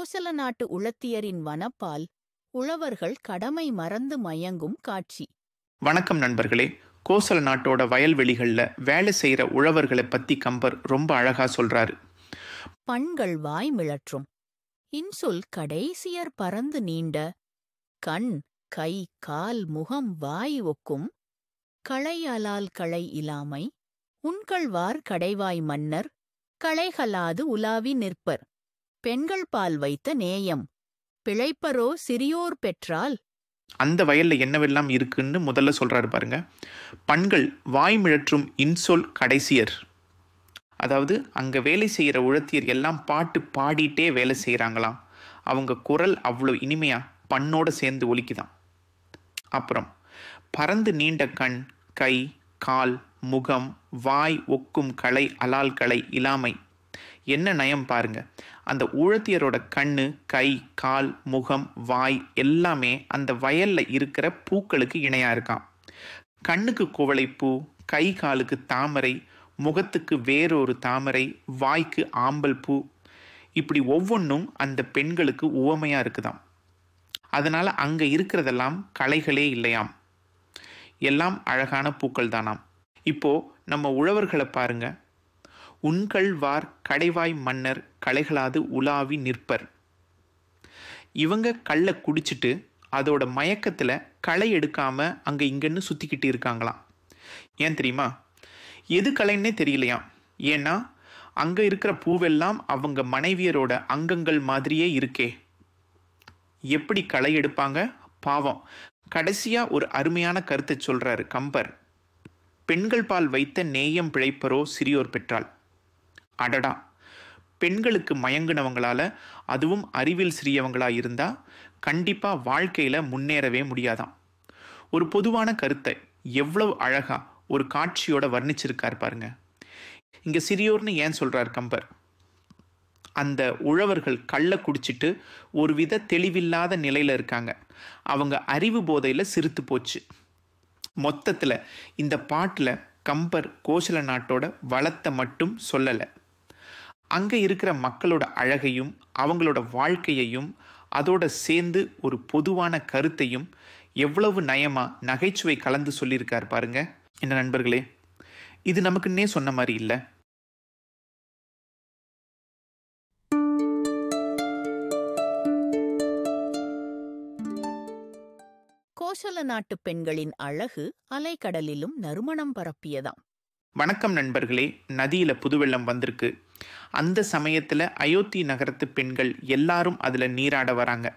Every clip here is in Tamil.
கோசல நாட்டு உழத்தியரின் வனப்பால் உழவர்கள் கடமை மறந்து மயங்கும் காட்சி. வணக்கம் நண்பர்களே. கோசல நாட்டோட வயல்வெளிகளில் வேலை செய்கிற உழவர்களை பற்றி கம்பர் ரொம்ப அழகா சொல்றாரு. பண்கள் வாய் மிழற்றும், இன்சொல் கடைசியர் பறந்து நீண்ட, கண் கை கால் முகம் வாய் ஒக்கும், களை அலால் களை இலாமை, உண்கள்வார் கடைவாய் மன்னர், களைகளாது உலாவி நிற்பர், பெண்கள் பால் வைத்த நேயம், பிழைப்பரோ சிறியோர் பெற்றால். அந்த வயல்ல என்னவெல்லாம் இருக்குன்னு முதல்ல சொல்றாரு பாருங்க. பண்கள் வாய் மிழற்றும் இன்சொல் கடைசியர். அதாவது அங்க வேலை செய்கிற உழத்தியர் எல்லாம் பாட்டு பாடிட்டே வேலை செய்கிறாங்களாம். அவங்க குரல் அவ்வளோ இனிமையா பண்ணோட சேர்ந்து ஒலிக்குதான். அப்புறம் பறந்து நீண்ட கண் கை கால் முகம் வாய் ஒக்கும் களை அலால் களை இலாமை. என்ன நயம் பாருங்க. அந்த ஊழத்தியரோட கண்ணு கை கால் முகம் வாய் எல்லாமே அந்த வயல்ல இருக்கிற பூக்களுக்கு இணையா இருக்கான். கண்ணுக்கு குவளைப்பூ, கை காலுக்கு தாமரை, முகத்துக்கு வேறொரு தாமரை, வாய்க்கு ஆம்பல் பூ, இப்படி ஒவ்வொன்றும் அந்த பெண்களுக்கு உவமையா இருக்குதாம். அதனால அங்க இருக்கிறதெல்லாம் களைகளே இல்லையாம், எல்லாம் அழகான பூக்கள் தானாம். இப்போ நம்ம உழவர்களை பாருங்க. உண்கள்வார் கடைவாய் மன்னர் களைகளாது உலாவி நிற்பர். இவங்க கல்லை குடிச்சிட்டு அதோட மயக்கத்தில் களை எடுக்காம அங்க இங்கன்னு சுத்திக்கிட்டு இருக்காங்களாம். ஏன் தெரியுமா? எது களைன்னே தெரியலையாம். ஏன்னா அங்க இருக்கிற பூவெல்லாம் அவங்க மனைவியரோட அங்கங்கள் மாதிரியே இருக்கே. எப்படி களை எடுப்பாங்க பாவம். கடைசியா ஒரு அருமையான கருத்தை சொல்றாரு கம்பர். பெண்கள் பால் வைத்த நேயம் பிழைப்பரோ சிறியோர் பெற்றால். அடடா, பெண்களுக்கு மயங்குனவங்களால, அதுவும் அறிவில் சிறியவங்களா இருந்தா கண்டிப்பா வாழ்க்கையில முன்னேறவே முடியாதாம். ஒரு பொதுவான கருத்தை எவ்வளவு அழகா ஒரு காட்சியோட வர்ணிச்சிருக்கார் பாருங்க. இங்க சிறியோர்னு ஏன் சொல்றார் கம்பர்? அந்த உழவர்கள் கள்ள குடிச்சிட்டு ஒரு வித தெளிவில்லாத நிலையில இருக்காங்க. அவங்க அறிவு போதையில சிறுத்து போச்சு. மொத்தத்தில் இந்த பாட்டில் கம்பர் கோசல நாட்டோட வளத்தை மட்டும் சொல்லலை, அங்கே இருக்கிற மக்களோட அழகையும் அவங்களோட வாழ்க்கையையும் அதோட சேர்ந்து ஒரு பொதுவான கருத்தையும் எவ்வளவு நயமா நகைச்சுவை கலந்து சொல்லியிருக்கார் பாருங்க. என்ன நண்பர்களே, இது நமக்குன்னே சொன்ன மாதிரி இல்லை? கோசல நாட்டு பெண்களின் அழகு அலைக்கடலிலும் நறுமணம் பரப்பியதாம். வணக்கம் நண்பர்களே. நதியில புதுவெள்ளம் வந்திருக்கு. அந்த சமயத்துல அயோத்தி நகரத்து பெண்கள் எல்லாரும் அதுல நீராட வராங்க.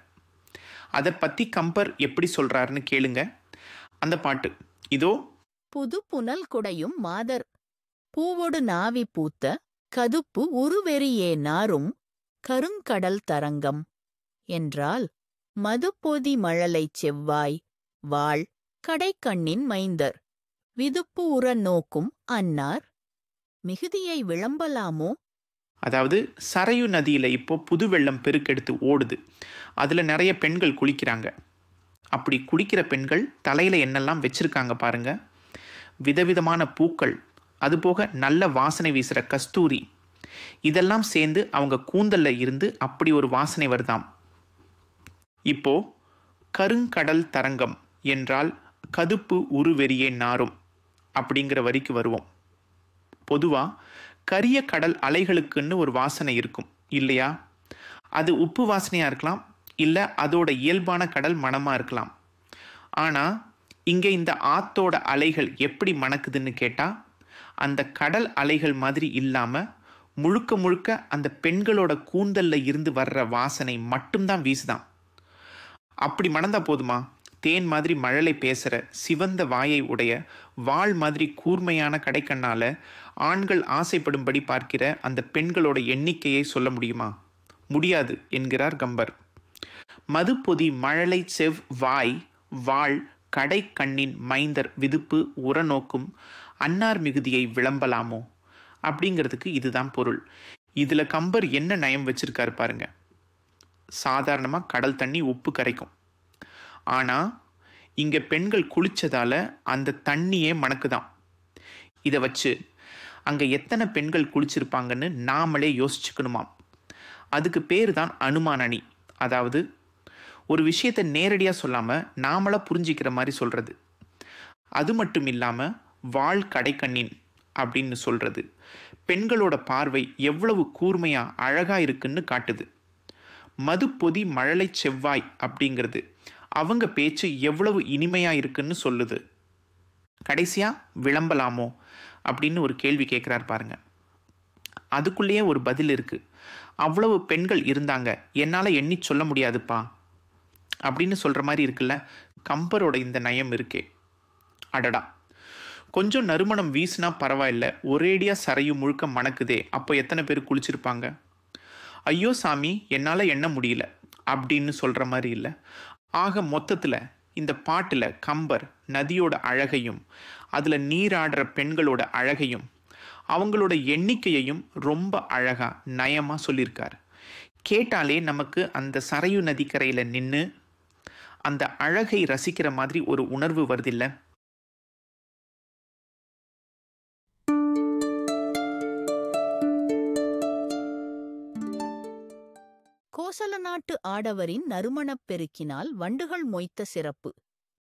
அதை பத்தி கம்பர் எப்படி சொல்றாருன்னு கேளுங்க. அந்த பாட்டு இதோ. புது புனல் குடையும் மாதர், பூவொடு நாவி பூத்த கதுப்பு உருவெறியே நாரும் கருங்கடல் தரங்கம் என்றால், மதுப்பொதி மழலைச் செவ்வாய் வாழ் கடைக்கண்ணின் மைந்தர் விதுப்பு உற நோக்கும் அன்னார் மிகுதியை விளம்பலாமோ. அதாவது சரையு நதியில இப்போ புது வெள்ளம் பெருக்கெடுத்து ஓடுது. அதுல நிறைய பெண்கள் குளிக்கிறாங்க. அப்படி குளிக்கிற பெண்கள் தலையில என்னெல்லாம் வச்சிருக்காங்க பாருங்க. விதவிதமான பூக்கள், அதுபோக நல்ல வாசனை வீசுற கஸ்தூரி, இதெல்லாம் சேர்ந்து அவங்க கூந்தல்ல இருந்து அப்படி ஒரு வாசனை வருதாம். இப்போ கருங்கடல் தரங்கம் என்றால் கதுப்பு உருவெறியே நாரும் அப்படிங்கிற வரிக்கு வருவோம். பொதுவா கரிய கடல் அலைகளுக்குன்னு ஒரு வாசனை இருக்கும் இல்லையா? அது உப்பு வாசனையா இருக்கலாம், இல்லை அதோட இயல்பான கடல் மணமா இருக்கலாம். ஆனா இங்க இந்த ஆத்தோட அலைகள் எப்படி மணக்குதுன்னு கேட்டா, அந்த கடல் அலைகள் மாதிரி இல்லாம முழுக்க முழுக்க அந்த பெண்களோட கூந்தல்ல இருந்து வர்ற வாசனை மட்டும்தான் வீசுதான். அப்படி மணந்தா போதுமா? தேன் மாதிரி மழலை பேசுற சிவந்த வாயை உடைய வாள் மாதிரி கூர்மையான கடைக்கண்ணால ஆண்கள் ஆசைப்படும்படி பார்க்கிற அந்த பெண்களோட எண்ணிக்கையை சொல்ல முடியுமா? முடியாது என்கிறார் கம்பர். மதுப்பொதி மழலை செவ் வாய் வாழ் கடை கண்ணின் மைந்தர் விதுப்பு உரநோக்கும் அன்னார் மிகுதியை விளம்பலாமோ அப்படிங்கிறதுக்கு இதுதான் பொருள். இதுல கம்பர் என்ன நயம் வச்சிருக்காரு பாருங்க. சாதாரணமாக கடல் தண்ணி உப்பு கரைக்கும். ஆனால் இங்கே பெண்கள் குளித்ததால் அந்த தண்ணியே மணக்குதான். இதை வச்சு அங்கே எத்தனை பெண்கள் குளிச்சிருப்பாங்கன்னு நாமளே யோசிச்சுக்கணுமாம். அதுக்கு பேர் தான் அனுமான அணி. அதாவது ஒரு விஷயத்தை நேரடியாக சொல்லாமல் நாமளாக புரிஞ்சிக்கிற மாதிரி சொல்கிறது. அது மட்டும் இல்லாமல் வாள் கடைக்கண்ணின் அப்படின்னு சொல்கிறது பெண்களோட பார்வை எவ்வளவு கூர்மையாக அழகாக இருக்குன்னு காட்டுது. மதுப்பொதி மழலை செவ்வாய் அப்படிங்கிறது அவங்க பேச்சு எவ்வளவு இனிமையாக இருக்குன்னு சொல்லுது. கடைசியாக விளம்பலாமோ அப்படின்னு ஒரு கேள்வி கேட்குறார் பாருங்க. அதுக்குள்ளேயே ஒரு பதில் இருக்குது. அவ்வளவு பெண்கள் இருந்தாங்க, என்னால் எண்ணி சொல்ல முடியாதுப்பா அப்படின்னு சொல்கிற மாதிரி இருக்குல்ல. கம்பரோட இந்த நயம் இருக்கே, அடடா. கொஞ்சம் நறுமணம் வீசினா பரவாயில்ல, ஒரேடியாக சரையும் முழுக்க மணக்குதே, அப்போ எத்தனை பேர் குளிச்சிருப்பாங்க. ஐயோ சாமி என்னால் எண்ண முடியல அப்படின்னு சொல்கிற மாதிரி இல்லை. ஆக மொத்தத்தில் இந்த பாட்டில் கம்பர் நதியோட அழகையும் அதில் நீராடுற பெண்களோட அழகையும் அவங்களோட எண்ணிக்கையையும் ரொம்ப அழகாக நயமாக சொல்லியிருக்கார். கேட்டாலே நமக்கு அந்த சரையு நதிக்கரையில் நின்று அந்த அழகை ரசிக்கிற மாதிரி ஒரு உணர்வு வருதில்ல. கோசல நாட்டு ஆடவரின் நறுமணப் பெருக்கினால் வண்டுகள் மொய்த்த சிறப்பு.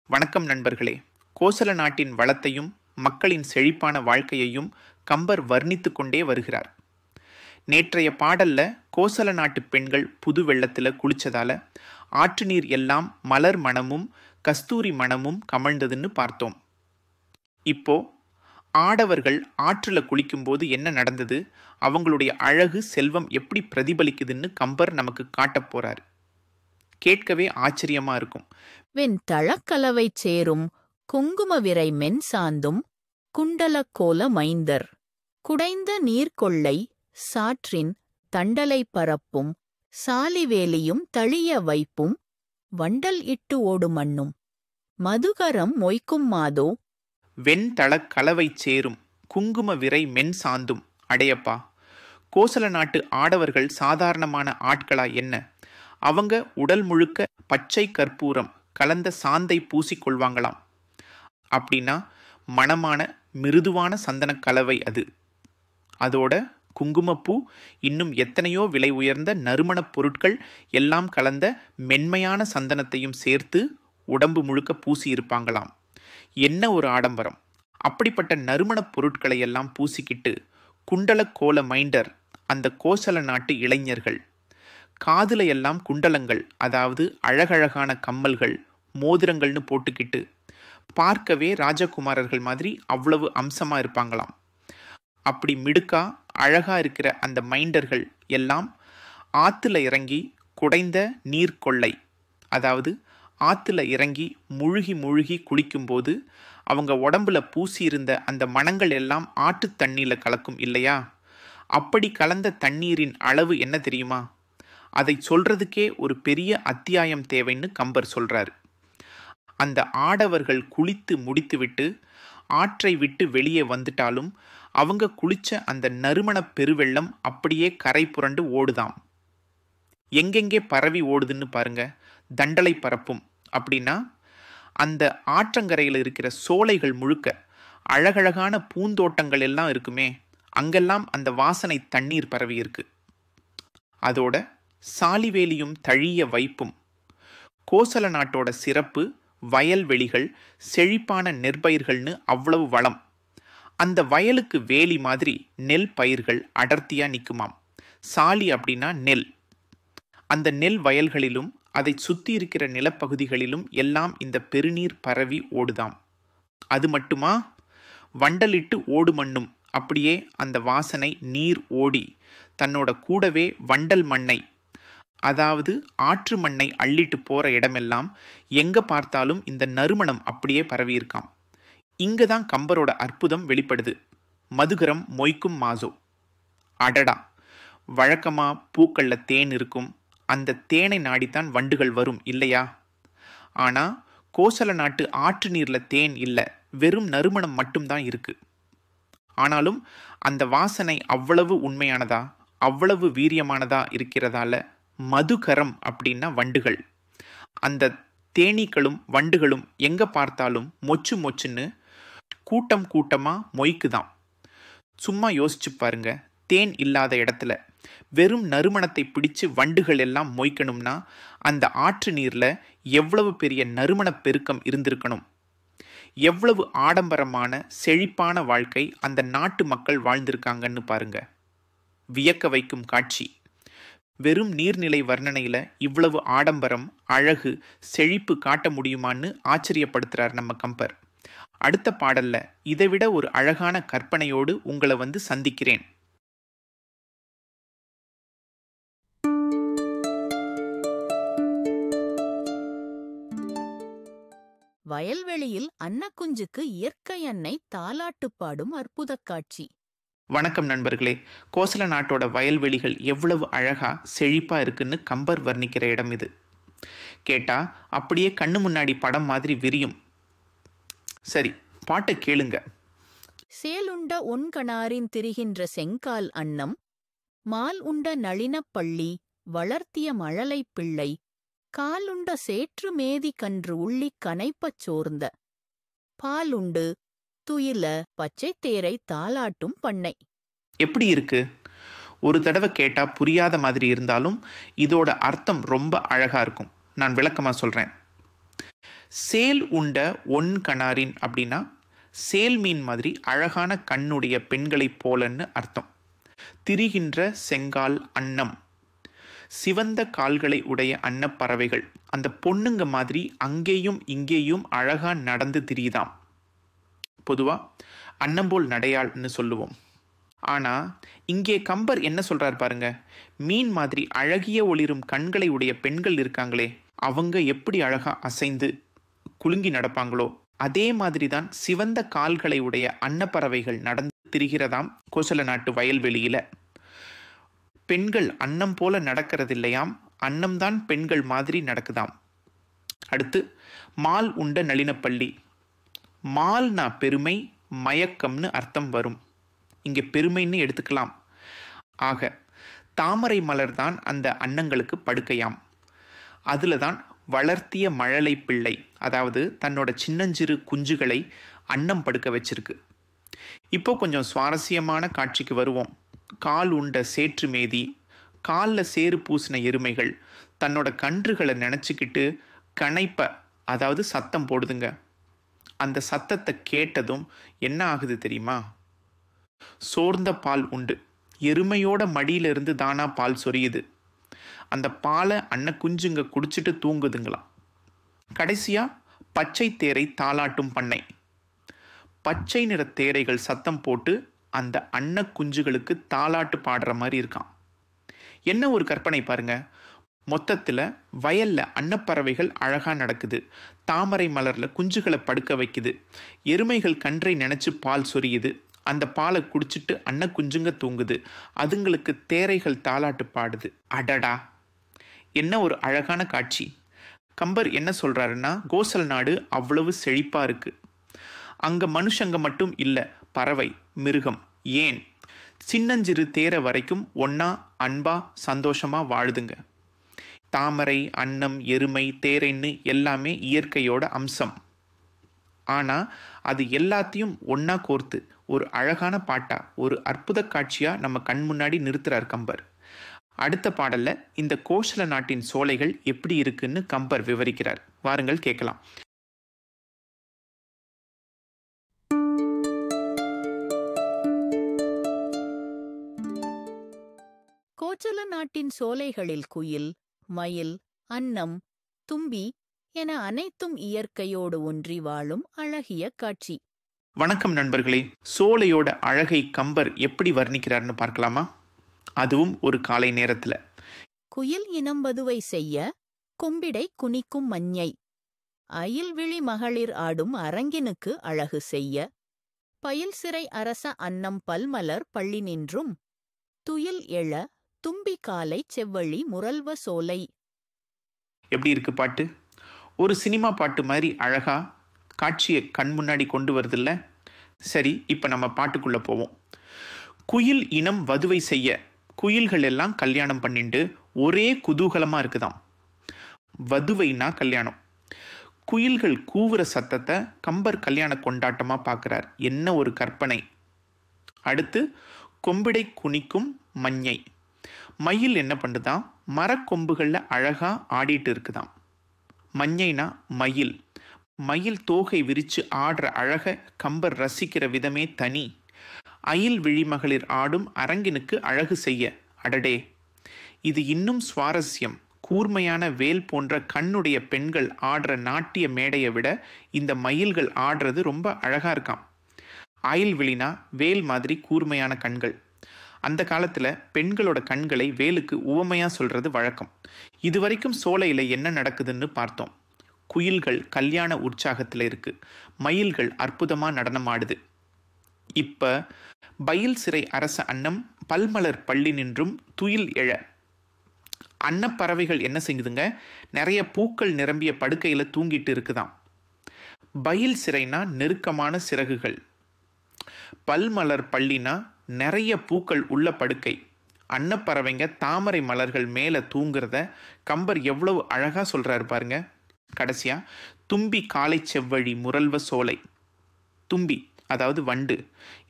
வணக்கம் நண்பர்களே. கோசல நாட்டின் வளத்தையும் மக்களின் செழிப்பான வாழ்க்கையையும் கம்பர் வர்ணித்து கொண்டே வருகிறார். நேற்றைய பாடல்ல கோசல நாட்டு பெண்கள் புது வெள்ளத்தில் குளிச்சதால ஆற்று நீர் எல்லாம் மலர் மணமும் கஸ்தூரி மணமும் கமழ்ந்ததுன்னு பார்த்தோம். இப்போ ஆடவர்கள் ஆற்றில் குளிக்கும்போது என்ன நடந்தது, அவங்களுடைய அழகு செல்வம் எப்படி பிரதிபலிக்குதுன்னு கம்பர் நமக்கு காட்டப் போறார். கேட்கவே ஆச்சரியமா இருக்கும். வெண் தளக்கலவை சேரும் குங்கும விரை மென் சாந்தும் குண்டலக்கோல மைந்தர் குடைந்த நீர்கொள்ளை சாற்றின் தண்டலை பரப்பும் சாலிவேலியும் தளிய வைப்பும் வண்டல் இட்டு ஓடுமண்ணும் மதுகரம் மொய்க்கும் மாதோ வெண்தளக் கலவை சேரும் குங்கும விரை மென் சாந்தும். அடையப்பா, கோசல நாட்டு ஆடவர்கள் சாதாரணமான ஆட்களா என்ன? அவங்க உடல் முழுக்க பச்சை கற்பூரம் கலந்த சாந்தை பூசிக்கொள்வாங்களாம். அப்படின்னா மணமான மிருதுவான சந்தன கலவை அது. அதோட குங்குமப்பூ, இன்னும் எத்தனையோ விலை உயர்ந்த நறுமணப் பொருட்கள் எல்லாம் கலந்த மென்மையான சந்தனத்தையும் சேர்த்து உடம்பு முழுக்க பூசி இருப்பாங்களாம். என்ன ஒரு ஆடம்பரம்! அப்படிப்பட்ட நறுமணப் பொருட்களை எல்லாம் பூசிக்கிட்டு குண்டல கோல மைண்டர் அந்த கோசல நாட்டு இளைஞர்கள் காதுல எல்லாம் குண்டலங்கள், அதாவது அழகழகான கம்மல்கள் மோதிரங்கள்னு போட்டுக்கிட்டு பார்க்கவே ராஜகுமாரர்கள் மாதிரி அவ்வளவு அம்சமா இருப்பாங்களாம். அப்படி மிடுக்கா அழகா இருக்கிற அந்த மைண்டர்கள் எல்லாம் ஆத்துல இறங்கி குடைந்த நீர்கொள்ளை, அதாவது ஆத்துல இறங்கி முழுகி முழுகி குளிக்கும்போது அவங்க உடம்புல பூசியிருந்த அந்த மணங்கள் எல்லாம் ஆற்று தண்ணீரில் கலக்கும் இல்லையா? அப்படி கலந்த தண்ணீரின் அளவு என்ன தெரியுமா? அதை சொல்றதுக்கே ஒரு பெரிய அத்தியாயம் தேவைன்னு கம்பர் சொல்றாரு. அந்த ஆடவர்கள் குளித்து முடித்துவிட்டு ஆற்றை விட்டு வெளியே வந்துட்டாலும் அவங்க குளிச்ச அந்த நறுமணப் பெருவெள்ளம் அப்படியே கரை புரண்டு ஓடுதாம். எங்கெங்கே பரவி ஓடுதுன்னு பாருங்க. தண்டலை பரப்பும் அப்படின்னா அந்த ஆற்றங்கரையில் இருக்கிற சோலைகள் முழுக்க அழகழகான பூந்தோட்டங்கள் எல்லாம் இருக்குமே, அங்கெல்லாம் அந்த வாசனை தண்ணீர் பரவி இருக்கு. அதோட சாலிவேலியும் தழிய வைப்பும். கோசல நாட்டோட சிறப்பு வயல்வெளிகள், செழிப்பான நெற்பயிர்கள்னு அவ்வளவு வளம். அந்த வயலுக்கு வேலி மாதிரி நெல் பயிர்கள் அடர்த்தியா நிற்குமாம். சாலி அப்படின்னா நெல். அந்த நெல் வயல்களிலும் அதை சுற்றி இருக்கிற நிலப்பகுதிகளிலும் எல்லாம் இந்த பெருநீர் பரவி ஓடுதாம். அது மட்டுமா, வண்டலிட்டு ஓடுமண்ணும். அப்படியே அந்த வாசனை நீர் ஓடி தன்னோட கூடவே வண்டல் மண்ணை, அதாவது ஆற்று மண்ணை அள்ளிட்டு போகிற இடமெல்லாம் எங்கே பார்த்தாலும் இந்த நறுமணம் அப்படியே பரவி இருக்காம். இங்கே தான் கம்பரோட அற்புதம் வெளிப்படுது. மதுகரம் மொய்க்கும் மாசோ. அடடா, வழக்கமாக பூக்களில் தேன் இருக்கும். அந்த தேனை நாடித்தான் வண்டுகள் வரும் இல்லையா? ஆனால் கோசல நாட்டு ஆற்று நீரில் தேன் இல்லை, வெறும் நறுமணம் மட்டும்தான் இருக்கு. ஆனாலும் அந்த வாசனை அவ்வளவு உண்மையானதா, அவ்வளவு வீரியமானதா இருக்கிறதால மதுகரம் அப்படின்னா வண்டுகள். அந்த தேனீக்களும் வண்டுகளும் எங்கே பார்த்தாலும் மொச்சு மொச்சுன்னு கூட்டம் கூட்டமாக மொய்க்குதான். சும்மா யோசிச்சு பாருங்க, தேன் இல்லாத இடத்துல வெறும் நறுமணத்தை பிடிச்சு வண்டுகள் எல்லாம் மொய்க்கணும்னா அந்த ஆற்று நீரில் எவ்வளவு பெரிய நறுமணப் பெருக்கம் இருந்திருக்கணும். எவ்வளவு ஆடம்பரமான செழிப்பான வாழ்க்கை அந்த நாட்டு மக்கள் வாழ்ந்திருக்காங்கன்னு பாருங்க. வியக்க வைக்கும் காட்சி. வெறும் நீர்நிலை வர்ணனையில் இவ்வளவு ஆடம்பரம், அழகு, செழிப்பு காட்ட முடியுமான்னு ஆச்சரியப்படுத்துறார் நம்ம கம்பர். அடுத்த பாடல்ல இதைவிட ஒரு அழகான கற்பனையோடு உங்களை வந்து சந்திக்கிறேன். வயல்வெளியில் அன்னக்குஞ்சுக்கு இயற்கை அன்னை தாலாட்டு பாடும் அற்புதக் காட்சி. வணக்கம் நண்பர்களே. கோசல நாட்டோட வயல்வெளிகள் எவ்வளவு அழகா செழிப்பா இருக்குன்னு கம்பர் வர்ணிக்கிற இடம் இது. கேட்டா அப்படியே கண்ணு முன்னாடி படம் மாதிரி விரியும். சரி, பாட்டை கேளுங்க. சேலுண்ட ஒன்கணாரின் திரிகின்ற செங்கால் அன்னம், மால் உண்ட நளினப் பள்ளி வளர்த்திய மழலைப் பிள்ளை, காலுண்ட சேற்று மேதி கன்று உள்ளிக் கனைப்பச் சோர்ந்த, பாலுண்டு துயில பச்சைத் தேரை தாலாட்டும் பண்ணை. எப்படி இருக்கு? ஒரு தடவை கேட்டா புரியாத மாதிரி இருந்தாலும் இதோட அர்த்தம் ரொம்ப அழகா இருக்கும். நான் விளக்கமா சொல்றேன். சேல் உண்ட ஒன் கணாரின் அப்படின்னா சேல் மீன் மாதிரி அழகான கண்ணுடைய பெண்களைப் போலன்னு அர்த்தம். திரிகின்ற செங்கால் அன்னம், சிவந்த கால்களை உடைய அன்னப்பறவைகள், அந்த பொண்ணுங்க மாதிரி அங்கேயும் இங்கேயும் அழகா நடந்து திரியுதாம். பொதுவா அன்னம்போல் நடையாள்னு சொல்லுவோம். ஆனா இங்கே கம்பர் என்ன சொல்றார் பாருங்க. மீன் மாதிரி அழகிய ஒளிரும் கண்களை உடைய பெண்கள் இருக்காங்களே, அவங்க எப்படி அழகா அசைந்து குலுங்கி நடப்பாங்களோ அதே மாதிரி தான் சிவந்த கால்களை உடைய அன்னப்பறவைகள் நடந்து திரிகிறதாம் கோசல நாட்டு வயல்வெளியில. பெண்கள் அன்னம் போல நடக்கிறதில்லையாம், அன்னம்தான் பெண்கள் மாதிரி நடக்குதாம். அடுத்து மால் உண்ட நளினப்பள்ளி. மால்னா பெருமை, மயக்கம்னு அர்த்தம் வரும். இங்கே பெருமைன்னு எடுத்துக்கலாம். ஆக தாமரை மலர் தான் அந்த அன்னங்களுக்கு படுக்கையாம். அதில் தான் வளர்த்திய மழலை பிள்ளை, அதாவது தன்னோட சின்னஞ்சிறு குஞ்சுகளை அன்னம் படுக்க வச்சிருக்கு. இப்போ கொஞ்சம் சுவாரஸ்யமான காட்சிக்கு வருவோம். கால் உண்ட சேற்று மேதி, காலில் சேறு பூசின எருமைகள் தன்னோட கன்றுகளை நினச்சிக்கிட்டு கனைப்ப, அதாவது சத்தம் போடுதுங்க. அந்த சத்தத்தை கேட்டதும் என்ன ஆகுது தெரியுமா? சோர்ந்த பால் உண்டு. எருமையோட மடியிலிருந்து தானா பால் சொரியுது. அந்த பாலை அன்னக்குஞ்சுங்க குடிச்சிட்டு தூங்குதுங்களாம். கடைசியா பச்சை தேரை தாலாட்டும் பண்ணை. பச்சை நிற தேரைகள் சத்தம் போட்டு அந்த அன்னக்குஞ்சுகளுக்கு தாலாட்டு பாடுற மாதிரி இருக்கான். என்ன ஒரு கற்பனை பாருங்க. மொத்தத்தில் வயல்ல அன்னப்பறவைகள் அழகா நடக்குது, தாமரை மலர்ல குஞ்சுகளை படுக்க வைக்குது, எருமைகள் கன்றை நினைச்சு பால் சொரியுது, அந்த பாலை குடிச்சிட்டு அன்னக்குஞ்சுங்க தூங்குது, அதுங்களுக்கு தேரைகள் தாலாட்டு பாடுது. அடடா, என்ன ஒரு அழகான காட்சி. கம்பர் என்ன சொல்றாருன்னா, கோசல் நாடு அவ்வளவு செழிப்பா இருக்கு. அங்க மனுஷங்க மட்டும் இல்ல, பறவை, மிருகம், ஏன் சின்னஞ்சிறு தேரை வரைக்கும் ஒன்னா அன்பா சந்தோஷமா வாழுதுங்க. தாமரை, அன்னம், எருமை, தேரைன்னு எல்லாமே இயற்கையோட அம்சம். ஆனா அது எல்லாத்தையும் ஒன்னா கோர்த்து ஒரு அழகான பாட்டா, ஒரு அற்புத காட்சியா நம்ம கண் முன்னாடி நிறுத்துறார் கம்பர். அடுத்த பாடல்ல இந்த கோசல நாட்டின் சோலைகள் எப்படி இருக்குன்னு கம்பர் விவரிக்கிறார். வாருங்கள் கேட்கலாம். கோச்சல நாட்டின் சோலைகளில் குயில், மயில், அன்னம், தும்பி என அனைத்தும் இயற்கையோடு ஒன்றி வாழும் அழகிய காட்சி. வணக்கம் நண்பர்களே. சோலையோட அழகை கம்பர் எப்படி வர்ணிக்கிறார்னு பார்க்கலாமா? அதுவும் ஒரு காலை நேரத்துல. குயில் இனம்பதுவை செய்ய கும்பிடை குனிக்கும் மஞ்ஞை, அயில்விழி மகளிர் ஆடும் அரங்கினுக்கு அழகு செய்ய, பயில் சிறை அரச அன்னம் பல்மலர் பள்ளி நின்றும், துயில் எழ தும்பி காலை செவ்வழி முரல்வ சோலை. எப்படி இருக்கு பாட்டு? ஒரு சினிமா பாட்டு மாதிரி அழகா காட்சியை கண் முன்னாடி கொண்டு வருதில்ல? சரி, இப்போ நம்ம பாட்டுக்குள்ள போவோம். குயில் இனம் வதுவை செய்ய, குயில்கள் எல்லாம் கல்யாணம் பண்ணிட்டு ஒரே குதூகலமா இருக்குதாம். வதுவைனா கல்யாணம். குயில்கள் கூவுற சத்தத்தை கம்பர் கல்யாண கொண்டாட்டமா பார்க்கிறார். என்ன ஒரு கற்பனை. அடுத்து கொம்பிடை குனிக்கும் மஞ்ஞை. மயில் என்ன பண்ணுதான், மரக்கொம்புகளில் அழகாக ஆடிட்டு இருக்குதாம். மஞ்சைனா மயில். மயில் தோகை விரித்து ஆடுற அழகை கம்பர் ரசிக்கிற விதமே தனி. அயில் விழிமகளிர் ஆடும் அரங்கினுக்கு அழகு செய்ய. அடடே, இது இன்னும் சுவாரஸ்யம். கூர்மையான வேல் போன்ற கண்ணுடைய பெண்கள் ஆடுற நாட்டிய மேடையை விட இந்த மயில்கள் ஆடுறது ரொம்ப அழகாக இருக்காம். அயில் விழினா வேல் மாதிரி கூர்மையான கண்கள். அந்த காலத்தில் பெண்களோட கண்களை வேலுக்கு உவமையாக சொல்கிறது வழக்கம். இதுவரைக்கும் சோலையில் என்ன நடக்குதுன்னு பார்த்தோம். குயில்கள் கல்யாண உற்சாகத்தில் இருக்குது. மயில்கள் அற்புதமாக நடனம் ஆடுது. இப்போ பயில் சிறை அரச அன்னம் பல்மலர் பள்ளி நின்றும் துயில் எழ. அன்னப்பறவைகள் என்ன செய்யுதுங்க, நிறைய பூக்கள் நிரம்பிய படுக்கையில் தூங்கிட்டு இருக்குதாம். பயில் சிறைனா நெருக்கமான சிறகுகள். பல்மலர் பள்ளினா நிறைய பூக்கள் உள்ள படுக்கை. அன்னப்பறவைங்க தாமரை மலர்கள் மேலே தூங்குறத கம்பர் எவ்வளவு அழகாக சொல்கிறாரு பாருங்க. கடைசியா, தும்பி காலை செவ்வழி முரல்வ சோலை. தும்பி அதாவது வண்டு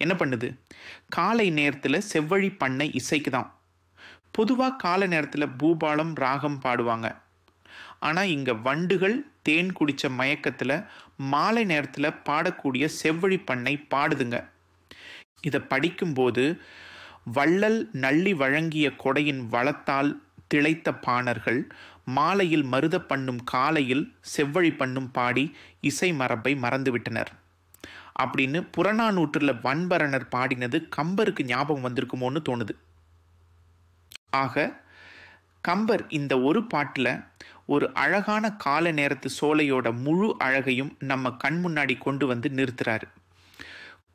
என்ன பண்ணுது, காலை நேரத்தில் செவ்வழி பண்ணை இசைக்குதான். பொதுவாக காலை நேரத்தில் பூபாலம் ராகம் பாடுவாங்க. ஆனால் இங்கே வண்டுகள் தேன் குடித்த மயக்கத்தில் மாலை நேரத்தில் பாடக்கூடிய செவ்வழி பண்ணை பாடுதுங்க. இதை படிக்கும்போது வள்ளல் நள்ளி வழங்கிய கொடையின் வளத்தால் திளைத்த பாணர்கள் மாலையில் மருத பண்ணும் காலையில் செவ்வழி பண்ணும் பாடி இசை மரபை மறந்துவிட்டனர் அப்படின்னு புறநானூற்றில் வன்பரணர் பாடினது கம்பருக்கு ஞாபகம் வந்திருக்குமோன்னு தோணுது. ஆக கம்பர் இந்த ஒரு பாட்டில் ஒரு அழகான கால நேரத்து சோலையோட முழு அழகையும் நம்ம கண் முன்னாடி கொண்டு வந்து நிறுத்துறாரு.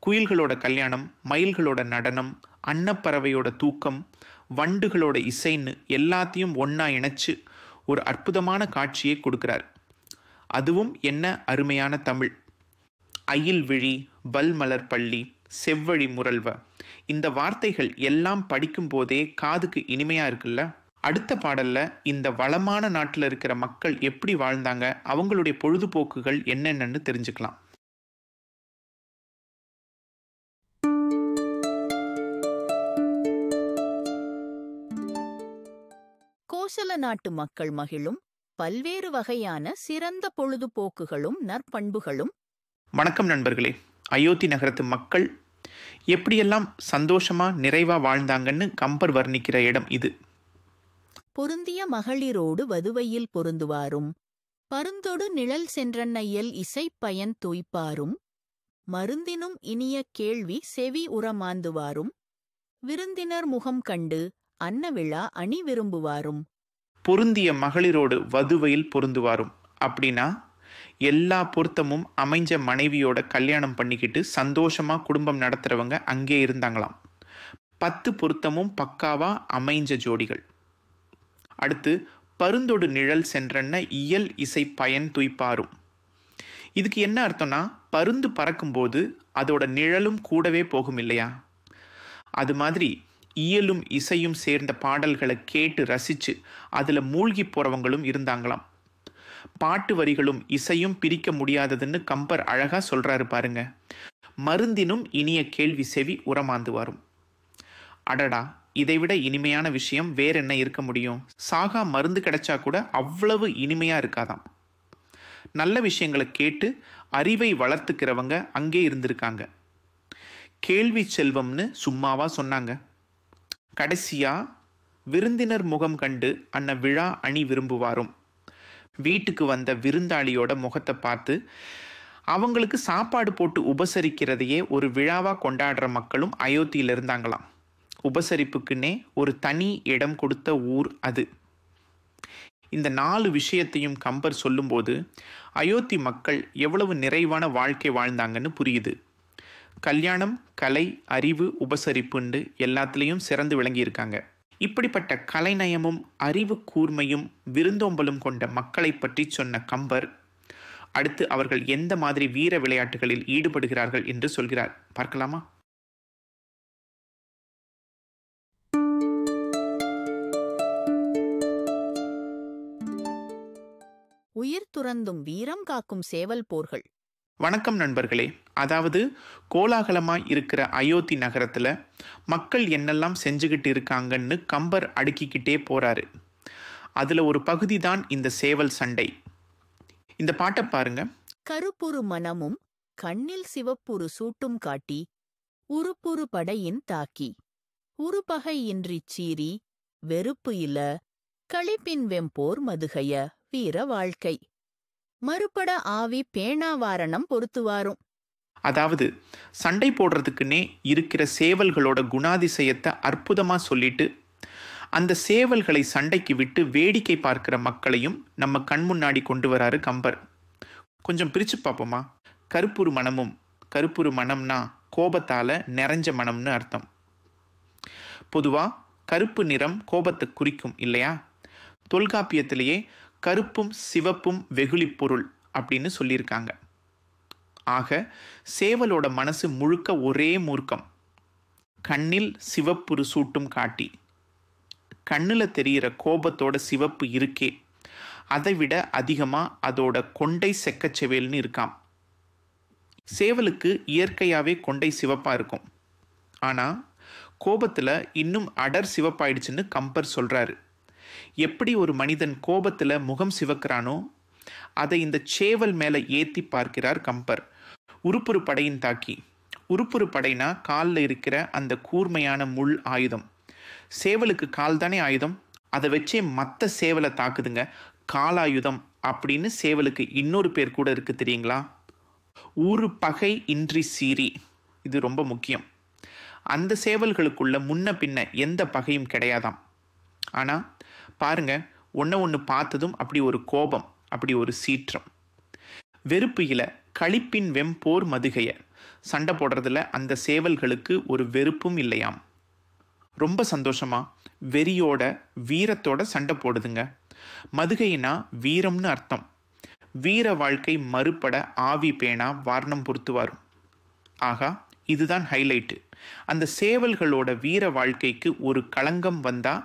குயில்களோட கல்யாணம், மயில்களோட நடனம், அன்னப்பறவையோட தூக்கம், வண்டுகளோட இசைன்னு எல்லாத்தையும் ஒன்றா இணைச்சு ஒரு அற்புதமான காட்சியை கொடுக்குறார். அதுவும் என்ன அருமையான தமிழ். அயில் விழி, பல்மலர் பள்ளி, செவ்வழி முரல்வ, இந்த வார்த்தைகள் எல்லாம் படிக்கும் போதே காதுக்கு இனிமையாக இருக்குல்ல. அடுத்த பாடல்ல இந்த வளமான நாட்டில் இருக்கிற மக்கள் எப்படி வாழ்ந்தாங்க, அவங்களுடைய பொழுதுபோக்குகள் என்னென்னு தெரிஞ்சுக்கலாம். கோசல நாட்டு மக்கள் மகிழும் பல்வேறு வகையான சிறந்த பொழுதுபோக்குகளும் நற்பண்புகளும். வணக்கம் நண்பர்களே. அயோத்தி நகரத்து மக்கள் எப்படியெல்லாம் சந்தோஷமா நிறைவா வாழ்ந்தாங்கன்னு கம்பர் வர்ணிக்கிற இடம் இது. பொருந்திய மகளிரோடு வதுவையில் பொருந்துவாரும், பருந்தொடு நிழல் சென்றன்னையல் இசை பயன் துய்ப்பாரும், மருந்தினும் இனிய கேள்வி செவி உரமாந்துவாரும், விருந்தினர் முகம் கண்டு அன்னவிழா அணி விரும்புவாரும். பொருந்திய மகளிரோடு வதுவையில் பொருந்துவாரும் அப்படின்னா எல்லா பொருத்தமும் அமைஞ்ச மனைவியோட கல்யாணம் பண்ணிக்கிட்டு சந்தோஷமா குடும்பம் நடத்துறவங்க அங்கே இருந்தாங்களாம். 10 பொருத்தமும் பக்காவா அமைஞ்ச ஜோடிகள். அடுத்து பருந்தொடு நிழல் சென்றன்ன இயல் இசை பயன் துய்ப்பாரும். இதுக்கு என்ன அர்த்தம்னா, பருந்து பறக்கும்போது அதோட நிழலும் கூடவே போகும் இல்லையா, அது மாதிரி இயலும் இசையும் சேர்ந்த பாடல்களை கேட்டு ரசித்து அதில் மூழ்கி போகிறவங்களும் இருந்தாங்களாம். பாட்டு வரிகளும் இசையும் பிரிக்க முடியாததுன்னு கம்பர் அழகாக சொல்கிறாரு பாருங்க. மருந்தினும் இனிய கேள்வி செவி உரமாந்து வரும். அடடா, இதைவிட இனிமையான விஷயம் வேற என்ன இருக்க முடியும்? சாகா மருந்து கிடைச்சா கூட அவ்வளவு இனிமையாக இருக்காதாம். நல்ல விஷயங்களை கேட்டு அறிவை வளர்த்துக்கிறவங்க அங்கே இருந்திருக்காங்க. கேள்வி செல்வம்னு சும்மாவா சொன்னாங்க. கடைசியா விருந்தினர் முகம் கண்டு அன்ன விழா அணி விரும்புவாரும். வீட்டுக்கு வந்த விருந்தாளியோட முகத்தை பார்த்து அவங்களுக்கு சாப்பாடு போட்டு உபசரிக்கிறதையே ஒரு விழாவாக கொண்டாடுற மக்களும் அயோத்தியில் இருந்தாங்களாம். உபசரிப்புக்குன்னே ஒரு தனி இடம் கொடுத்த ஊர் அது. இந்த 4 விஷயத்தையும் கம்பர் சொல்லும்போது அயோத்தி மக்கள் எவ்வளவு நிறைவான வாழ்க்கை வாழ்ந்தாங்கன்னு புரியுது. கல்யாணம், கலை, அறிவு, உபசரிப்புண்டு எல்லாத்துலேயும் சிறந்து விளங்கியிருக்காங்க. இப்படிப்பட்ட கலைநயமும் அறிவு கூர்மையும் விருந்தோம்பலும் கொண்ட மக்களை பற்றி சொன்ன கம்பர் அடுத்து அவர்கள் எந்த மாதிரி வீர விளையாட்டுகளில் ஈடுபடுகிறார்கள் என்று சொல்கிறார். பார்க்கலாமா? உயிர் துறந்தும் வீரம் காக்கும் சேவல் போர்கள். வணக்கம் நண்பர்களே. அதாவது கோலாகலமாக இருக்கிற அயோத்தி நகரத்தில் மக்கள் என்னெல்லாம் செஞ்சுக்கிட்டு இருக்காங்கன்னு கம்பர் அடுக்கிக்கிட்டே போகிறாரு. அதில் ஒரு பகுதி தான் இந்த சேவல் சண்டை. இந்த பாட்டை பாருங்க. கருப்புரு மனமும் கண்ணில் சிவப்புரு சூட்டும் காட்டி உருப்புரு படையின் தாக்கி உருபகை இன்றிச் சீறி வெறுப்பு இல களிப்பின் வெம்போர் மதுகைய வீர வாழ்க்கை மறுபட ஆவி பேணாவாரணம் பொறுத்துவாரும். அதாவது சண்டை போடுறதுக்குன்னே இருக்கிற சேவல்களோட குணாதிசயத்தை அற்புதமாக சொல்லிட்டு அந்த சேவல்களை சண்டைக்கு விட்டு வேடிக்கை பார்க்கிற மக்களையும் நம்ம கண் முன்னாடி கொண்டு வராரு கம்பர். கொஞ்சம் பிரித்து பார்ப்போமா? கருப்புரு மனமும், கருப்புரு மனம்னா கோபத்தால் நிறைஞ்ச மனம்னு அர்த்தம். பொதுவாக கருப்பு நிறம் கோபத்தை குறிக்கும் இல்லையா? தொல்காப்பியத்திலேயே கருப்பும் சிவப்பும் வெகுளி பொருள் அப்படின்னு சொல்லியிருக்காங்க. ஆக சேவலோட மனசு முழுக்க ஒரே மூர்க்கம். கண்ணில் சிவப்புரு சூட்டும் காட்டி, கண்ணில் தெரிகிற கோபத்தோட சிவப்பு இருக்கே, அதை விட அதிகமாக அதோட கொண்டை செக்கச்செவேல்னு இருக்காம். சேவலுக்கு இயற்கையாகவே கொண்டை சிவப்பாக இருக்கும். ஆனால் கோபத்தில் இன்னும் அடர் சிவப்பாயிடுச்சுன்னு கம்பர் சொல்கிறாரு. எப்படி ஒரு மனிதன் கோபத்தில் முகம் சிவக்கிறானோ அதை இந்த சேவல் மேலே ஏற்றி பார்க்கிறார் கம்பர். உருப்புரு படையின் தாக்கி, உருப்புரு படைனா காலில் இருக்கிற அந்த கூர்மையான முள் ஆயுதம். சேவலுக்கு கால் தானே ஆயுதம், அதை வச்சே மற்ற சேவலை தாக்குதுங்க. காலாயுதம் அப்படின்னு சேவலுக்கு இன்னொரு பேர் கூட இருக்குது தெரியுங்களா? ஊரு பகை இன்றி சீறி. இது ரொம்ப முக்கியம். அந்த சேவல்களுக்குள்ள முன்ன பின்ன எந்த பகையும் கிடையாதாம். ஆனால் பாருங்க, ஒன்று பார்த்ததும் அப்படி ஒரு கோபம், அப்படி ஒரு சீற்றம். வெறுப்பு இல களிப்பின் வெம்போர் மதுகைய. சண்டை போடுறதுல அந்த சேவல்களுக்கு ஒரு வெறுப்பும் இல்லையாம். ரொம்ப சந்தோஷமா வெறியோட வீரத்தோட சண்டை போடுதுங்க. மதுகைனா வீரம்னு அர்த்தம். வீர வாழ்க்கை மறுபட ஆவி பேணா வாரணம் பொறுத்து வரும். ஆகா, இதுதான் ஹைலைட்டு. அந்த சேவல்களோட வீர வாழ்க்கைக்கு ஒரு களங்கம் வந்தா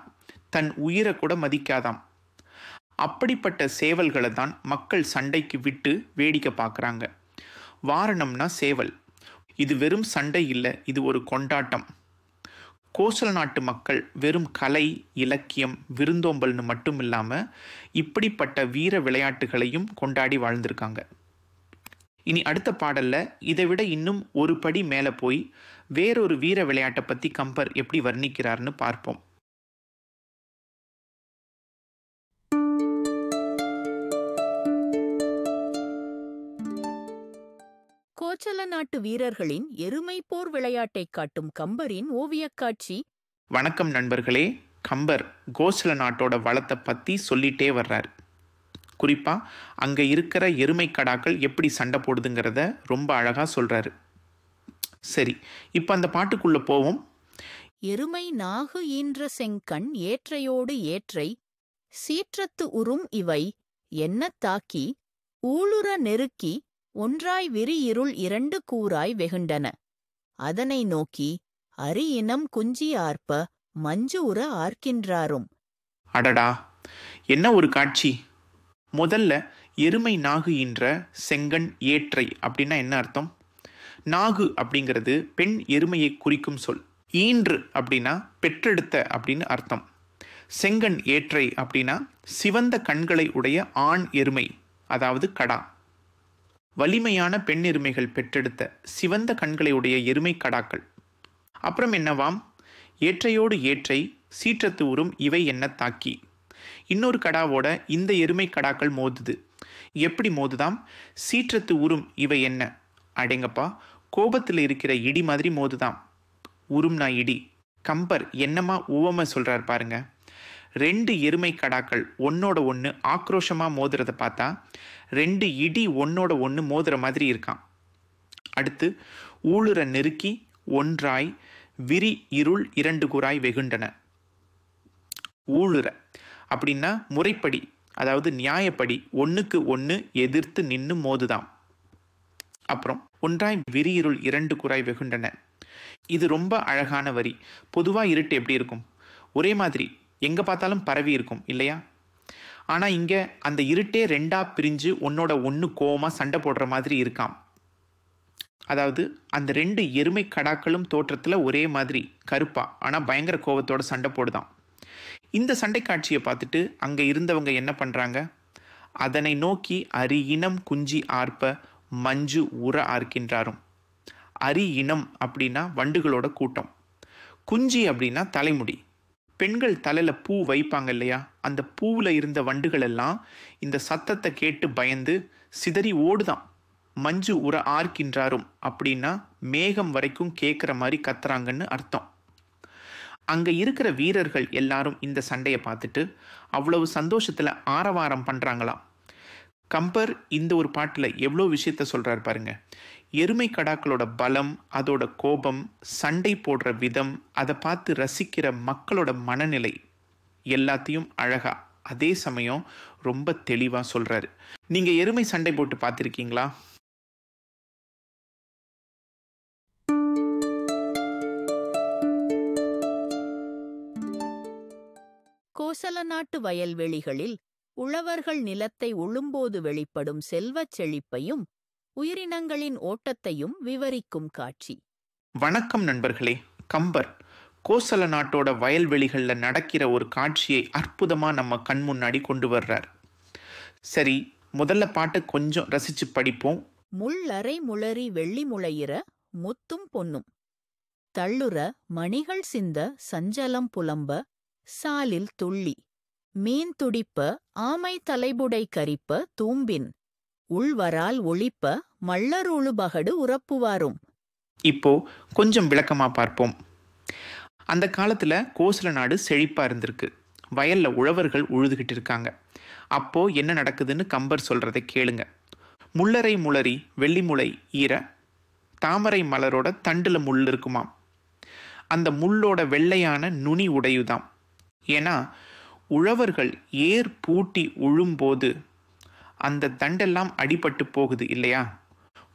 தன் உயிரை கூட மதிக்காதாம். அப்படிப்பட்ட சேவல்களை தான் மக்கள் சண்டைக்கு விட்டு வேடிக்கை பார்க்குறாங்க. வாரணம்னா சேவல். இது வெறும் சண்டை இல்லை, இது ஒரு கொண்டாட்டம். கோசல நாட்டு மக்கள் வெறும் கலை, இலக்கியம், விருந்தோம்பல்னு மட்டும் இல்லாமல் இப்படிப்பட்ட வீர விளையாட்டுகளையும் கொண்டாடி வாழ்ந்திருக்காங்க. இனி அடுத்த பாடல்ல இதை விட இன்னும் ஒரு படி மேலே போய் வேறொரு வீர விளையாட்டை பற்றி கம்பர் எப்படி வர்ணிக்கிறார்னு பார்ப்போம். கோச்சல நாட்டு வீரர்களின் எருமை போர் விளையாட்டைக் காட்டும் கம்பரின் ஓவியக் காட்சி. வணக்கம் நண்பர்களே. கம்பர் கோசல நாட்டோட வளத்தை பற்றி சொல்லிட்டே வர்றாரு. குறிப்பாக அங்கே இருக்கிற எருமை கடாக்கள் எப்படி சண்டை போடுதுங்கிறத ரொம்ப அழகாக சொல்கிறாரு. சரி, இப்போ அந்த பாட்டுக்குள்ளே போவோம். எருமை நாகு ஈன்ற செங்கண் ஏற்றையோடு ஏற்றை சீற்றத்து உறும் இவை என்ன தாக்கி ஊளுற நெருக்கி ஒன்றாய் விரி இருள் இரண்டு கூறாய் வெகுண்டன. அதனை நோக்கி அரி இனம் குஞ்சி ஆர்ப்ப மஞ்சு உற ஆர்க்கின்றாரும். அடடா, என்ன ஒரு காட்சி! முதல்ல எருமை நாகு ஈன்ற செங்கண் ஏற்றை அப்படின்னா என்ன அர்த்தம்? நாகு அப்படிங்கிறது பெண் எருமையை குறிக்கும் சொல். ஈன்று அப்படின்னா பெற்றெடுத்த அப்படின்னு அர்த்தம். செங்கண் ஏற்றை அப்படின்னா சிவந்த கண்களை உடைய ஆண் எருமை, அதாவது கடா. வலிமையான பெண் எருமைகள் பெற்றெடுத்த சிவந்த கண்களை உடைய எருமை கடாக்கள். அப்புறம் என்னவாம்? ஏற்றையோடு ஏற்றை சீற்றத்து உறும் இவை என்ன தாக்கி. இன்னொரு கடாவோட இந்த எருமை கடாக்கள் மோதுது. எப்படி மோதுதாம்? சீற்றத்து உறும் இவை என்ன. அடேங்கப்பா, கோபத்தில் இருக்கிற இடி மாதிரி மோதுதாம். உறும்னா இடி. கம்பர் என்னமா உவமை சொல்கிறார் பாருங்க. 2 எருமை கடாக்கள் ஒன்னோட ஒன்று ஆக்ரோஷமாக மோதுறத பார்த்தா 2 இடி ஒன்னோட ஒன்று மோதுற மாதிரி இருக்கான். அடுத்து ஊளுற நெருக்கி ஒன்றாய் விரி இருள் 2 கூறாய் வெகுண்டன. ஊளுற அப்படின்னா முறைப்படி, அதாவது நியாயப்படி ஒன்றுக்கு ஒன்று எதிர்த்து நின்று மோதுதாம். அப்புறம் ஒன்றாய் விரி இருள் 2 கூறாய் வெகுண்டன. இது ரொம்ப அழகான வரி. பொதுவாக இருட்டு எப்படி இருக்கும்? ஒரே மாதிரி எங்கே பார்த்தாலும் பரவி இருக்கும் இல்லையா? ஆனால் இங்கே அந்த இருட்டே 2ஆக பிரிஞ்சு ஒன்னோட ஒன்று கோவமாக சண்டை போடுற மாதிரி இருக்காம். அதாவது அந்த 2 எருமை கடாக்களும் தோற்றத்தில் ஒரே மாதிரி கருப்பா, ஆனால் பயங்கர கோபத்தோட சண்டை போடுதான். இந்த சண்டை காட்சியை பார்த்துட்டு அங்கே இருந்தவங்க என்ன பண்ணுறாங்க, அதனை நோக்கி அரி இனம் குஞ்சி ஆர்ப்ப மஞ்சு உற ஆர்க்கின்றாரும். அரி இனம் அப்படின்னா வண்டுகளோட கூட்டம், குஞ்சி அப்படின்னா தலைமுடி. பெண்கள் தலையில் பூ வைப்பாங்க இல்லையா, அந்த பூவில் இருந்த வண்டுகள் எல்லாம் இந்த சத்தத்தை கேட்டு பயந்து சிதறி ஓடுதான். மஞ்சு உற ஆர்க்கின்றாரும் அப்படின்னா மேகம் வரைக்கும் கேட்குற மாதிரி கத்துறாங்கன்னு அர்த்தம். அங்கே இருக்கிற வீரர்கள் எல்லாரும் இந்த சண்டையை பார்த்துட்டு அவ்வளவு சந்தோஷத்தில் ஆரவாரம் பண்ணுறாங்களாம். கம்பர் இந்த ஒரு பாட்டில் எவ்வளோ விஷயத்த சொல்கிறார் பாருங்க. எருமை கடாக்களோட பலம், அதோட கோபம், சண்டை போடுற விதம், அதை பார்த்து ரசிக்கிற மக்களோட மனநிலை எல்லாத்தையும் அழகா, அதே சமயம் ரொம்ப தெளிவாக சொல்கிறாரு. நீங்கள் எருமை சண்டை போட்டு பார்த்துருக்கீங்களா? கோசல நாட்டு வயல்வெளிகளில் உழவர்கள் நிலத்தை உழும்போது வெளிப்படும் செல்வச் செழிப்பையும் உயிரினங்களின் ஓட்டத்தையும் விவரிக்கும் காட்சி. வணக்கம் நண்பர்களே. கம்பர் கோசல நாட்டோட வயல்வெளிகளில் நடக்கிற ஒரு காட்சியை அற்புதமாக நம்ம கண் முன்னாடி கொண்டு வர்றார். சரி, முதல்ல பாட்டை கொஞ்சம் ரசிச்சு படிப்போம். முள்ளரை முளரி வெள்ளி முளையிற முத்தும் பொன்னும் தள்ளுற மணிகள் சிந்த சஞ்சலம் புலம்ப சாலில் துள்ளி மீன் துடிப்ப ஆமை தலைபுடை கரிப்ப தூம்பின் உள்வரால் ஒளிப்ப மள்ளருளு பகடு உறப்புவாரும். இப்போ கொஞ்சம் விளக்கமா பார்ப்போம். அந்த காலத்துல கோசல நாடு செழிப்பா இருந்திருக்கு. வயல்ல உழவர்கள் உழுதுகிட்டு இருக்காங்க. அப்போ என்ன நடக்குதுன்னு கம்பர் சொல்றதை கேளுங்க. முள்ளரை முளரி வெள்ளி முளை ஈர தாமரை மலரோட தண்டுல முள் இருக்குமாம். அந்த முள்ளோட வெள்ளையான நுனி உடையுதாம். ஏன்னா உழவர்கள் ஏர் பூட்டி உழும்போது அந்த தண்டெல்லாம் அடிபட்டு போகுது இல்லையா.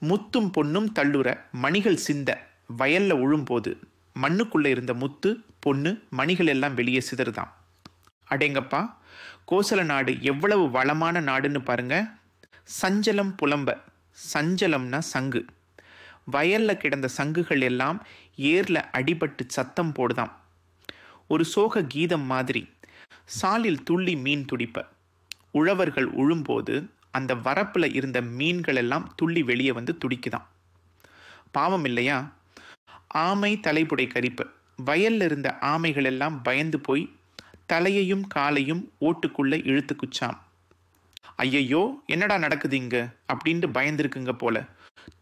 முத்தும் பொன்னும் தள்ளுற மணிகள் சிந்த வயல்ல உழும்போது மண்ணுக்குள்ளே இருந்த முத்து பொண்ணு மணிகள் எல்லாம் வெளியே சிதறுதான். அடேங்கப்பா, கோசல நாடு எவ்வளவு வளமான நாடுன்னு பாருங்க. சஞ்சலம் புலம்ப, சஞ்சலம்னா சங்கு. வயல்ல கிடந்த சங்குகள் எல்லாம் ஏர்ல அடிபட்டு சத்தம் போடுதாம். ஒரு சோக கீதம் மாதிரி. சாலில் துள்ளி மீன் துடிப்ப. உழவர்கள் உழும்போது அந்த வரப்பில் இருந்த மீன்கள் எல்லாம் துள்ளி வெளியே வந்து துடிக்குதாம். பாவம் இல்லையா? ஆமை தலைப்புடை கரிப்பு. வயல்ல இருந்த ஆமைகள் எல்லாம் பயந்து போய் தலையையும் காலையும் ஓட்டுக்குள்ள இழுத்துக்குச்சாம். ஐயையோ, என்னடா நடக்குது இங்க அப்படின்ட்டு பயந்துருக்குங்க போல.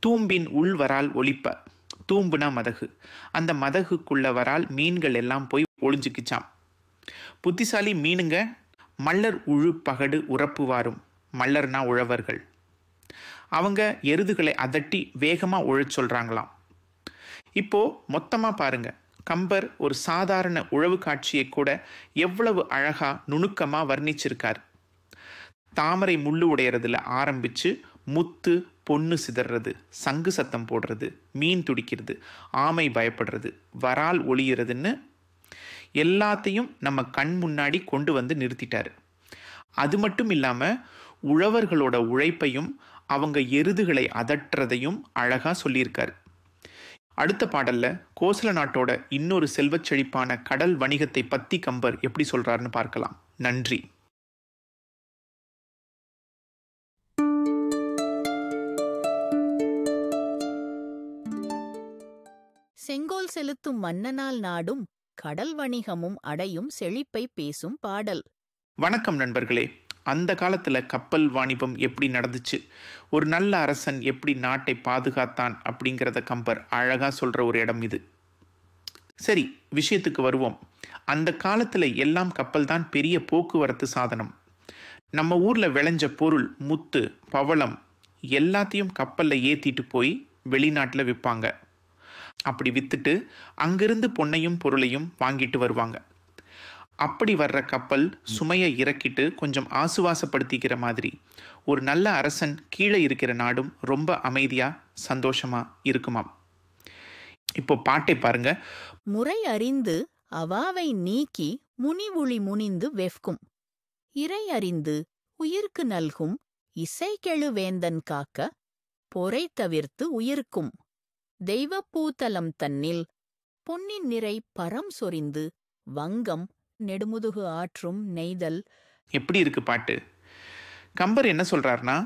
தூம்பின் உள் வரால் ஒளிப்ப. தூம்புனா மதகு. அந்த மதகுக்குள்ள வரால் மீன்கள் எல்லாம் போய் ஒளிஞ்சுக்குச்சாம். புத்திசாலி மீனுங்க. மல்லர் உழு பகடு உறப்புவாரும். மல்லர்னா உழவர்கள். அவங்க எருதுகளை அதட்டி வேகமா உழச் சொல்றாங்களாம். இப்போ மொத்தமா பாருங்க, கம்பர் ஒரு சாதாரண உழவு காட்சியை கூட எவ்வளவு அழகா நுணுக்கமா வர்ணிச்சிருக்கார். தாமரை முள்ளு உடையறதுல ஆரம்பிச்சு முத்து பொண்ணு சிதறது, சங்கு சத்தம் போடுறது, மீன் துடிக்கிறது, ஆமை பயப்படுறது, வரால் ஒளியிறதுன்னு எல்லாத்தையும் நம்ம கண் முன்னாடி கொண்டு வந்து நிறுத்திட்டாரு. அது மட்டும் இல்லாமல் உழவர்களோட உழைப்பையும் அவங்க எருதுகளை அதட்டுறதையும் அழகா சொல்லியிருக்காரு. அடுத்த பாடல்ல கோசல நாட்டோட இன்னொரு செல்வச் செழிப்பான கடல் வணிகத்தை பத்தி கம்பர் எப்படி சொல்றாருன்னு பார்க்கலாம். நன்றி. செங்கோல் செலுத்தும் மன்னனால் நாடும் கடல் வணிகமும் அடையும் செழிப்பை பேசும் பாடல். வணக்கம் நண்பர்களே. அந்த காலத்தில் கப்பல் வாணிபம் எப்படி நடந்துச்சு, ஒரு நல்ல அரசன் எப்படி நாட்டை பாதுகாத்தான் அப்படிங்கிறத கம்பர் அழகாக சொல்கிற ஒரு இடம் இது. சரி, விஷயத்துக்கு வருவோம். அந்த காலத்தில் எல்லாம் கப்பல் தான் பெரிய போக்குவரத்து சாதனம். நம்ம ஊரில் விளைஞ்ச பொருள், முத்து, பவளம் எல்லாத்தையும் கப்பலில் ஏற்றிட்டு போய் வெளிநாட்டில் விற்பாங்க. அப்படி விற்றுட்டு அங்கிருந்து பொன்னையும் பொருளையும் வாங்கிட்டு வருவாங்க. அப்படி வர்ற கப்பல் சுமையை இறக்கிட்டு கொஞ்சம் ஆசுவாசப்படுத்திக்கிற மாதிரி ஒரு நல்ல அரசன் கீழே இருக்கிற நாடும் ரொம்ப அமைதியாக சந்தோஷமாக இருக்குமாம். இப்போ பாட்டை பாருங்க. முறை அறிந்து அவாவை நீக்கி முனிவுளி முனிந்து வெஃப்கும் இறை அறிந்து உயிர்க்கு நல்கும் இசைக்கெழு வேந்தன் காக்க பொறை தவிர்த்து உயிர்க்கும். தெய்வ பூதலம் தன்னில் பொன்னின் நிறை பரம் சொரிந்து வங்கம் நெடுமுதுகு ஆற்றும் நெய்தல். எப்படி இருக்கு பாட்டு? கம்பர் என்ன சொல்றாருன்னா,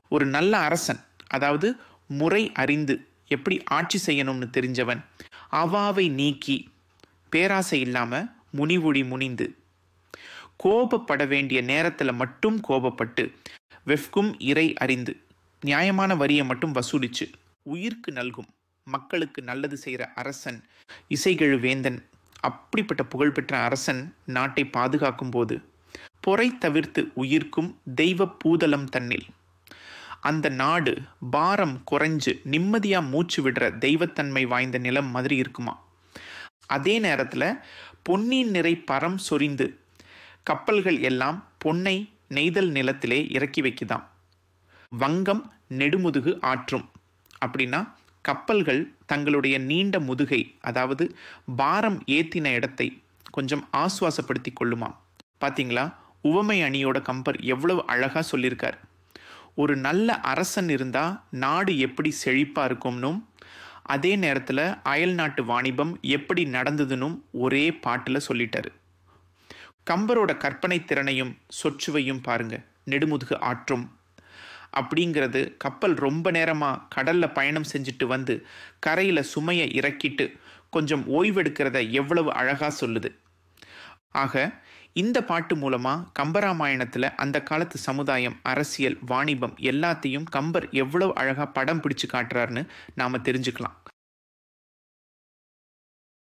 ஒரு நல்ல அரசன், அதாவது முறை அறிந்து எப்படி ஆட்சி செய்யணும்னு தெரிஞ்சவன், அவாவை நீக்கி பேராசை இல்லாம முனிவுடி முனிந்து, கோபப்பட வேண்டிய நேரத்தில் மட்டும் கோபப்பட்டு, வெஃப்கும் இறை அறிந்து நியாயமான வரியை மட்டும் வசூலிச்சு உயிர்க்கு நல்கும் மக்களுக்கு நல்லது செய்கிற அரசன், இசைகெழு வேந்தன், அப்படிப்பட்ட புகழ்பெற்ற அரசன் நாட்டை பாதுகாக்கும் போது பொறை தவிர்த்து உயிர்க்கும் தெய்வ பூதலம் தன்னில் அந்த நாடு பாரம் குறைஞ்சு நிம்மதியாக மூச்சு விடுற தெய்வத்தன்மை வாய்ந்த நிலம் மாதிரி இருக்குமா. அதே நேரத்தில் பொன்னின் நிறை பரம் சொரிந்து கப்பல்கள் எல்லாம் பொன்னை நெய்தல் நிலத்திலே இறக்கி வைக்குதாம். வங்கம் நெடுமுதுகு ஆற்றும் அப்படின்னா கப்பல்கள் தங்களுடைய நீண்ட முதுகை, அதாவது பாரம் ஏத்தின இடத்தை கொஞ்சம் ஆசுவாசப்படுத்தி கொள்ளுமாம். பார்த்தீங்களா, உவமை அணியோட கம்பர் எவ்வளவு அழகாக சொல்லியிருக்கார். ஒரு நல்ல அரசன் இருந்தால் நாடு எப்படி செழிப்பாக இருக்கும்னும், அதே நேரத்தில் அயல் நாட்டு வாணிபம் எப்படி நடந்ததுன்னும் ஒரே பாட்டில் சொல்லிட்டாரு. கம்பரோட கற்பனை திறனையும் சொற்சுவையும் பாருங்க. நெடுமுதுகு ஆற்றும் அப்படிங்கிறது கப்பல் ரொம்ப நேரமாக கடலில் பயணம் செஞ்சுட்டு வந்து கரையில் சுமையை இறக்கிட்டு கொஞ்சம் ஓய்வெடுக்கிறத எவ்வளவு அழகாக சொல்லுது. ஆக இந்த பாட்டு மூலமாக கம்பராமாயணத்தில் அந்த காலத்து சமுதாயம், அரசியல், வாணிபம் எல்லாத்தையும் கம்பர் எவ்வளவு அழகாக படம் பிடிச்சு காட்டுறாருன்னு நாம் தெரிஞ்சுக்கலாம்.